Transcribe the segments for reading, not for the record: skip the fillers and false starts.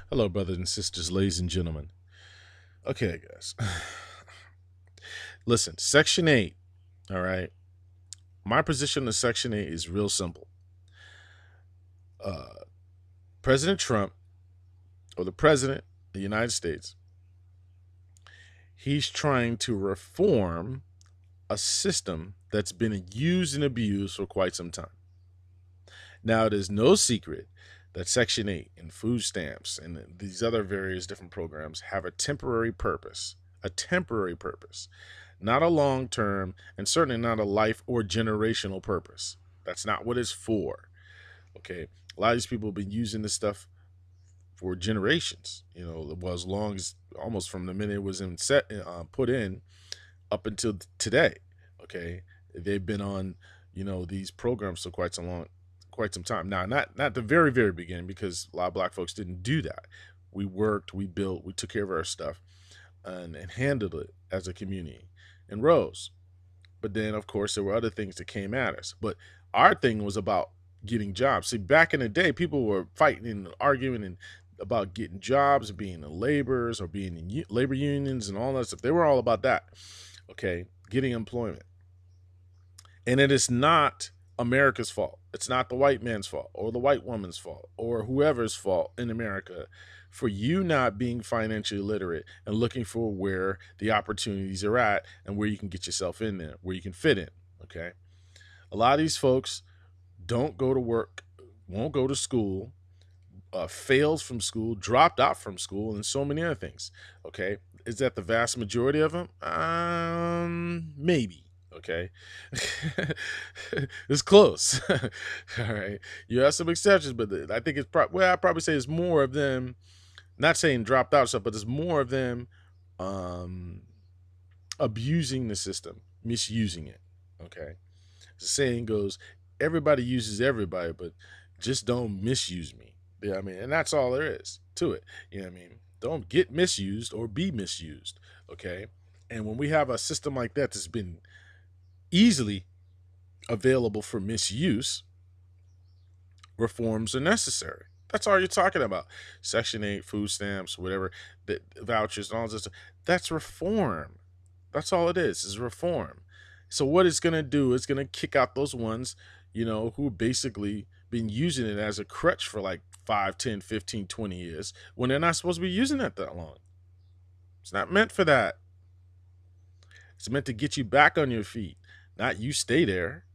Hello, brothers and sisters, ladies and gentlemen. Okay, guys. Listen, Section 8, all right? My position on Section 8 is real simple. Uh, President Trump, or the President of the United States, he's trying to reform a system that's been used and abused for quite some time. Now, it is no secret that Section 8 and food stamps and these other various different programs have a temporary purpose, not a long term, and certainly not a life or generational purpose. That's not what it's for. Okay. A lot of these people have been using this stuff for generations, well, as long as almost from the minute it was put in up until today. Okay. They've been on, these programs for quite some time. Now, not the very, very beginning, because a lot of black folks didn't do that. We worked, we built, we took care of our stuff and handled it as a community and rose. But then, of course, there were other things that came at us. But our thing was about getting jobs. See, back in the day, people were fighting and arguing about getting jobs, being in laborers or being in labor unions and all that stuff. They were all about that. Okay, getting employment. And it is not America's fault. It's not the white man's fault or the white woman's fault or whoever's fault in America for you not being financially literate and looking for where the opportunities are at and where you can get yourself in there, where you can fit in. Okay. A lot of these folks don't go to work, won't go to school, fails from school, dropped out from school, and so many other things. Okay. Is that the vast majority of them? Maybe. Okay. It's close. All right. You have some exceptions, but I think I'd probably say it's more of them, not saying dropped out stuff, but there's more of them um, abusing the system, misusing it. Okay. The saying goes, everybody uses everybody, but just don't misuse me. Yeah, I mean, and that's all there is to it. You know what I mean? Don't get misused or be misused. Okay. And when we have a system like that that's been easily available for misuse, reforms are necessary. That's all you're talking about. Section 8, food stamps, whatever, the vouchers, and all this stuff. That's reform. That's all it is reform. So what it's going to do is going to kick out those ones, who basically been using it as a crutch for like 5, 10, 15, 20 years when they're not supposed to be using it that long. It's not meant for that. It's meant to get you back on your feet, not you stay there.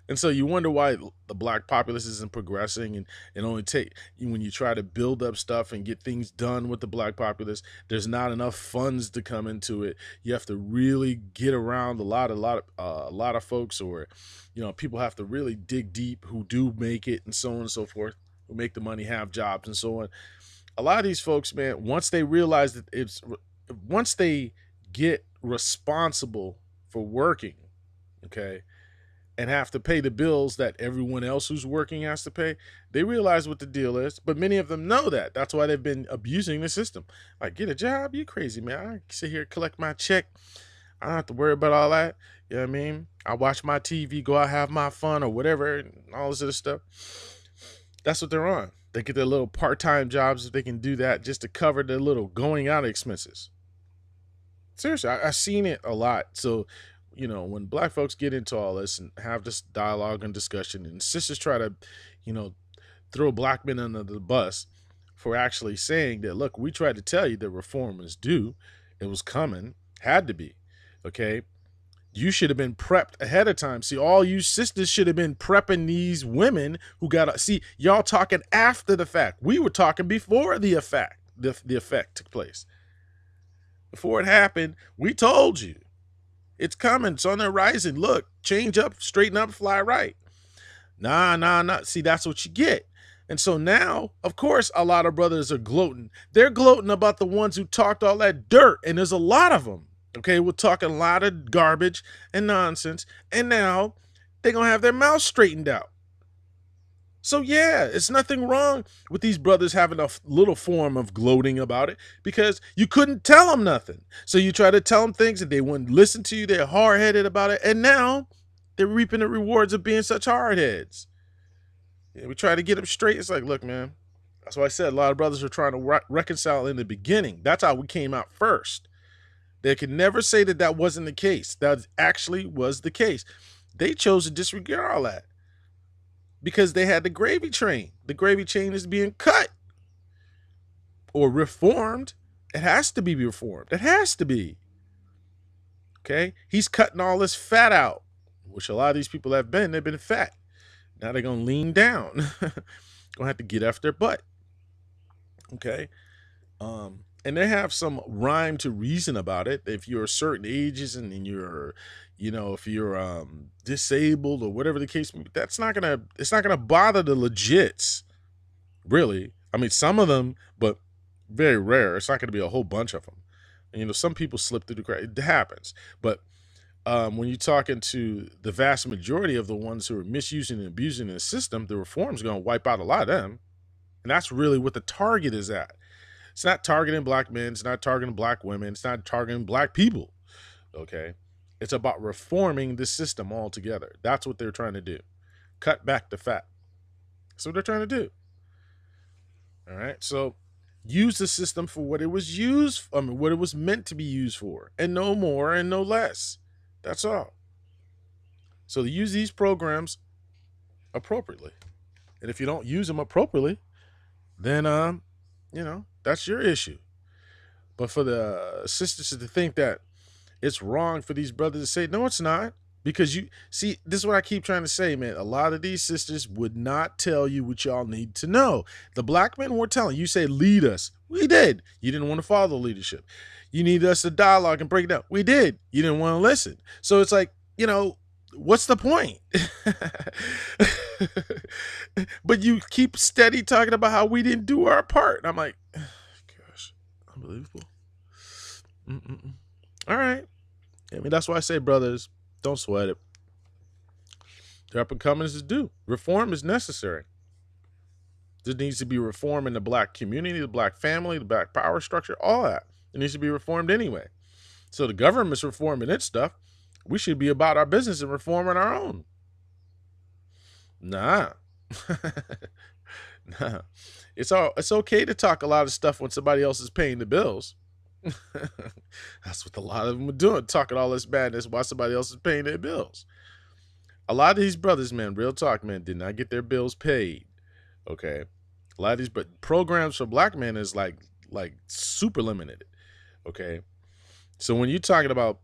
And so you wonder why the black populace isn't progressing and only take when you try to build up stuff and get things done with the black populace, there's not enough funds to come into it. You have to really get around a lot of folks, or people have to really dig deep who do make it, and so on and so forth, who make the money, have jobs, and so on. A lot of these folks, man, once they realize that once they get responsible for working, okay, and have to pay the bills that everyone else who's working has to pay, they realize what the deal is. But many of them know that. That's why they've been abusing the system. Like, get a job? You crazy, man. I sit here, collect my check. I don't have to worry about all that. You know what I mean? I watch my TV, go out, have my fun, or whatever, and all this other stuff. That's what they're on. They get their little part-time jobs if they can do that, just to cover their little going out expenses. Seriously, I've seen it a lot. So, when black folks get into all this and have this dialogue and discussion, and sisters try to, you know, throw black men under the bus for actually saying that, look, we tried to tell you that reform was due, it was coming, had to be, okay? You should have been prepped ahead of time. See, all you sisters should have been prepping these women who got to see y'all talking after the fact. We were talking before the effect took place. Before it happened, we told you. It's coming. It's on the horizon. Look, change up, straighten up, fly right. Nah. See, that's what you get. And so now, of course, a lot of brothers are gloating. They're gloating about the ones who talked all that dirt. And there's a lot of them. Okay, we're talking a lot of garbage and nonsense. And now they're going to have their mouths straightened out. So yeah, it's nothing wrong with these brothers having a little form of gloating about it, because you couldn't tell them nothing. So you try to tell them things and they wouldn't listen to you. They're hard-headed about it. And now they're reaping the rewards of being such hardheads. Yeah, we try to get them straight. It's like, look, man, That's why I said a lot of brothers are trying to reconcile in the beginning. That's how we came out first. They could never say that that wasn't the case. That actually was the case. They chose to disregard all that because they had the gravy train. The gravy train is being cut or reformed. It has to be reformed. It has to be. Okay? He's cutting all this fat out, which a lot of these people have been. They've been fat. Now they're going to lean down. Going to have to get off their butt. Okay? And they have some rhyme to reason about it. If you're certain ages and you're, if you're disabled or whatever the case may be, it's not gonna bother the legits, really. I mean, some of them, but very rare. It's not gonna be a whole bunch of them. And, some people slip through the cracks. It happens. But when you're talking to the vast majority of the ones who are misusing and abusing the system, the reform's gonna wipe out a lot of them. And that's really what the target is at. It's not targeting black men. It's not targeting black women. It's not targeting black people. Okay. It's about reforming the system altogether. That's what they're trying to do. Cut back the fat. That's what they're trying to do. All right. So use the system for what it was used, what it was meant to be used for, and no more and no less. That's all. So use these programs appropriately. And if you don't use them appropriately, then that's your issue. But for the sisters to think that it's wrong for these brothers to say, no, it's not. Because you see, this is what I keep trying to say, man. A lot of these sisters would not tell you what y'all need to know. The black men were telling you, say, lead us. We did. You didn't want to follow leadership. You need us to dialogue and break it down. We did. You didn't want to listen. So it's like, what's the point? But you keep steady talking about how we didn't do our part. And I'm like, gosh, unbelievable. All right. I mean, that's why I say, brothers, don't sweat it. The up and comings is due. Reform is necessary. There needs to be reform in the black community, the black family, the black power structure, all that. It needs to be reformed anyway. So the government's reforming its stuff. We should be about our business and reforming our own. Nah. Nah. It's okay to talk a lot of stuff when somebody else is paying the bills. That's what a lot of them are doing, talking all this badness while somebody else is paying their bills. A lot of these brothers, man, real talk, man, did not get their bills paid. Okay. A lot of these programs for black men is like super limited. Okay. So when you're talking about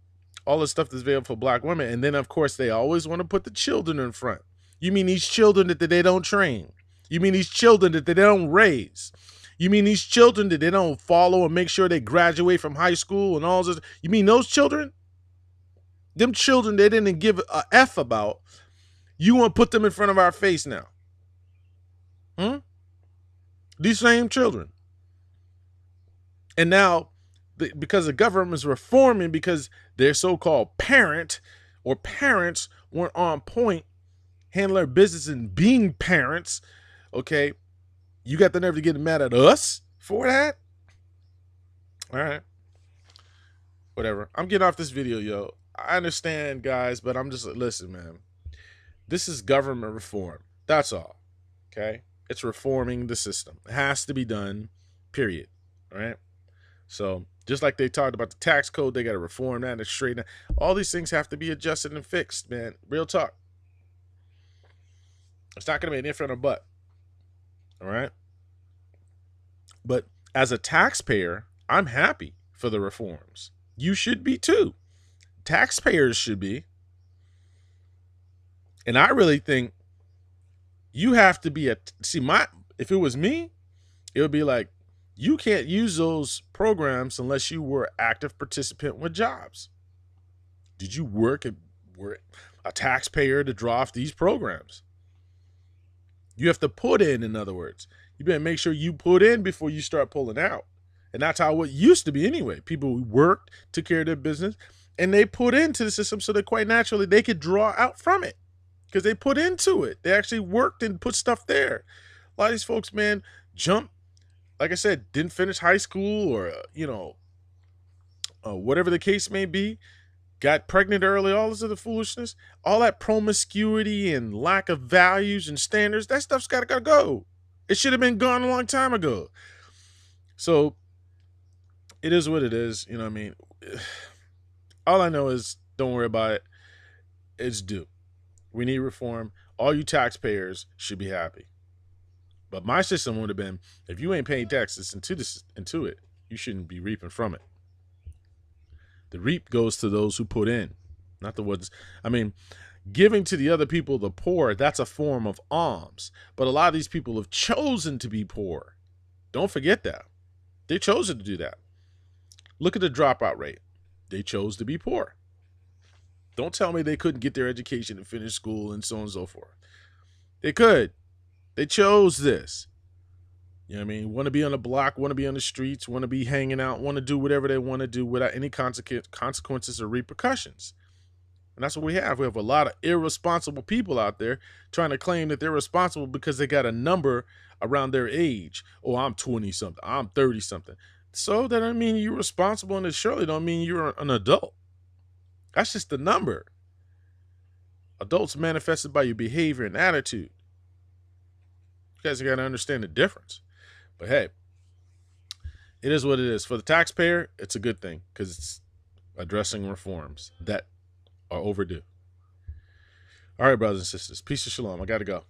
all the stuff that's available for black women, and then of course they always want to put the children in front. You mean these children that they don't train? You mean these children that they don't raise? You mean these children that they don't follow and make sure they graduate from high school and all this? You mean those children? Them children they didn't give a F about. You want to put them in front of our face now? These same children. And now, because the government is reforming, because their so-called parents weren't on point, handling their business and being parents, okay, you got the nerve to get mad at us for that? All right. Whatever. I'm getting off this video, yo. I understand, guys, but I'm just like, listen, man. This is government reform. That's all. Okay? It's reforming the system. It has to be done, period. All right? So, just like they talked about the tax code, they got to reform that and straighten that. All these things have to be adjusted and fixed, man. Real talk. It's not going to be an if and a but. All right? But as a taxpayer, I'm happy for the reforms. You should be too. Taxpayers should be. And I really think you have to be if it was me, it would be like, you can't use those programs unless you were an active participant with jobs. Did you were a taxpayer to draw off these programs? You have to put in other words. You better make sure you put in before you start pulling out. And that's how it used to be anyway. People worked, took care of their business, and they put into the system so that quite naturally they could draw out from it because they put into it. They actually worked and put stuff there. A lot of these folks, man, jump, like I said, didn't finish high school or, whatever the case may be, got pregnant early, all this other foolishness, all that promiscuity and lack of values and standards, that stuff's got to go. It should have been gone a long time ago. So it is what it is. You know what I mean? All I know is don't worry about it. It's due. We need reform. All you taxpayers should be happy. But my system would have been, if you ain't paying taxes into it, you shouldn't be reaping from it. The reap goes to those who put in, not the ones. I mean, giving to the other people, the poor, that's a form of alms. But a lot of these people have chosen to be poor. Don't forget that. They chose to do that. Look at the dropout rate. They chose to be poor. Don't tell me they couldn't get their education and finish school and so on and so forth. They could. They chose this. You know what I mean? Want to be on the block, want to be on the streets, want to be hanging out, want to do whatever they want to do without any consequences or repercussions. And that's what we have. We have a lot of irresponsible people out there trying to claim that they're responsible because they got a number around their age. Oh, I'm 20-something. I'm 30-something. So that doesn't mean you're responsible, and it surely don't mean you're an adult. That's just the number. Adults manifested by your behavior and attitude. You guys got to understand the difference. But hey, it is what it is. For the taxpayer, it's a good thing because it's addressing reforms that are overdue. All right, brothers and sisters. Peace and shalom. I got to go.